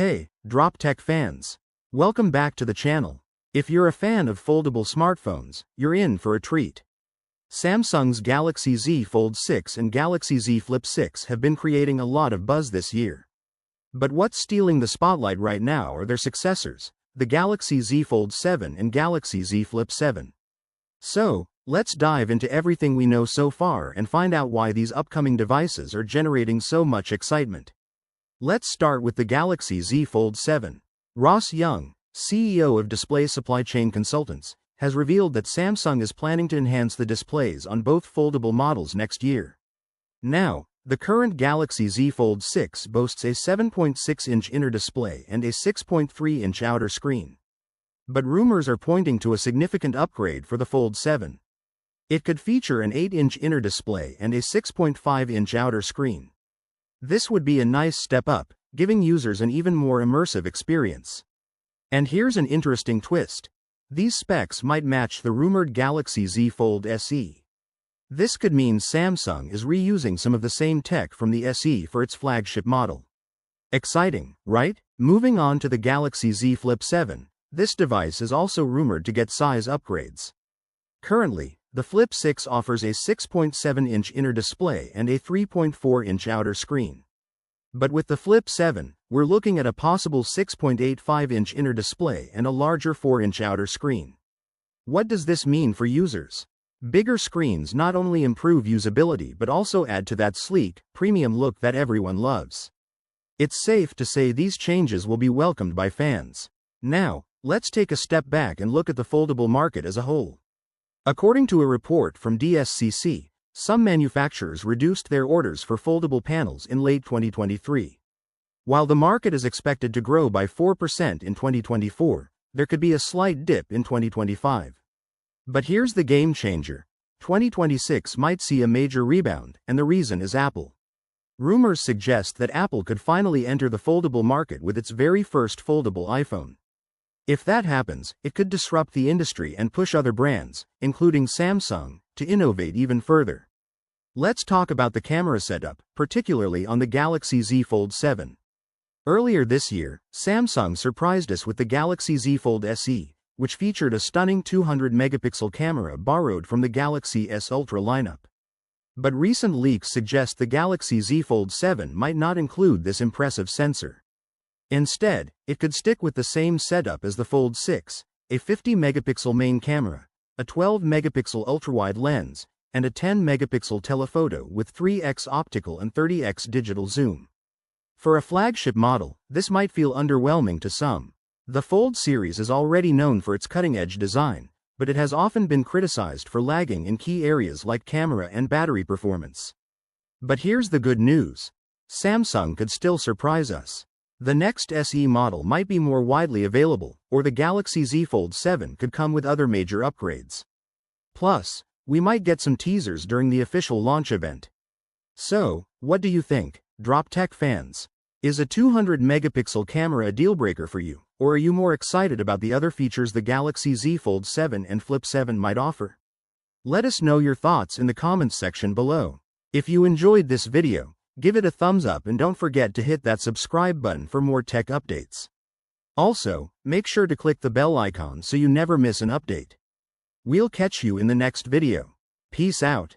Hey, Drop Tech fans! Welcome back to the channel. If you're a fan of foldable smartphones, you're in for a treat. Samsung's Galaxy Z Fold 6 and Galaxy Z Flip 6 have been creating a lot of buzz this year. But what's stealing the spotlight right now are their successors, the Galaxy Z Fold 7 and Galaxy Z Flip 7. So, let's dive into everything we know so far and find out why these upcoming devices are generating so much excitement. Let's start with the Galaxy Z Fold 7. Ross Young, CEO of Display Supply Chain Consultants, has revealed that Samsung is planning to enhance the displays on both foldable models next year. Now, the current Galaxy Z Fold 6 boasts a 7.6-inch inner display and a 6.3-inch outer screen. But rumors are pointing to a significant upgrade for the Fold 7. It could feature an 8-inch inner display and a 6.5-inch outer screen. This would be a nice step up, giving users an even more immersive experience. And here's an interesting twist. These specs might match the rumored Galaxy Z Fold SE. This could mean Samsung is reusing some of the same tech from the SE for its flagship model. Exciting, right? Moving on to the Galaxy Z Flip 7, this device is also rumored to get size upgrades. Currently, the Flip 6 offers a 6.7-inch inner display and a 3.4-inch outer screen. But with the Flip 7, we're looking at a possible 6.85-inch inner display and a larger 4-inch outer screen. What does this mean for users? Bigger screens not only improve usability but also add to that sleek, premium look that everyone loves. It's safe to say these changes will be welcomed by fans. Now, let's take a step back and look at the foldable market as a whole. According to a report from DSCC, some manufacturers reduced their orders for foldable panels in late 2023. While the market is expected to grow by 4% in 2024, there could be a slight dip in 2025. But here's the game changer. 2026 might see a major rebound, and the reason is Apple. Rumors suggest that Apple could finally enter the foldable market with its very first foldable iPhone. If that happens, it could disrupt the industry and push other brands, including Samsung, to innovate even further. Let's talk about the camera setup, particularly on the Galaxy Z Fold 7. Earlier this year, Samsung surprised us with the Galaxy Z Fold SE, which featured a stunning 200-megapixel camera borrowed from the Galaxy S Ultra lineup. But recent leaks suggest the Galaxy Z Fold 7 might not include this impressive sensor. Instead, it could stick with the same setup as the Fold 6, a 50-megapixel main camera, a 12-megapixel ultrawide lens, and a 10-megapixel telephoto with 3x optical and 30x digital zoom. For a flagship model, this might feel underwhelming to some. The Fold series is already known for its cutting-edge design, but it has often been criticized for lagging in key areas like camera and battery performance. But here's the good news. Samsung could still surprise us. The next SE model might be more widely available, or the Galaxy Z Fold 7 could come with other major upgrades. Plus, we might get some teasers during the official launch event. So, what do you think, Drop Tech fans? Is a 200-megapixel camera a deal-breaker for you, or are you more excited about the other features the Galaxy Z Fold 7 and Flip 7 might offer? Let us know your thoughts in the comments section below. If you enjoyed this video, give it a thumbs up and don't forget to hit that subscribe button for more tech updates. Also, make sure to click the bell icon so you never miss an update. We'll catch you in the next video. Peace out.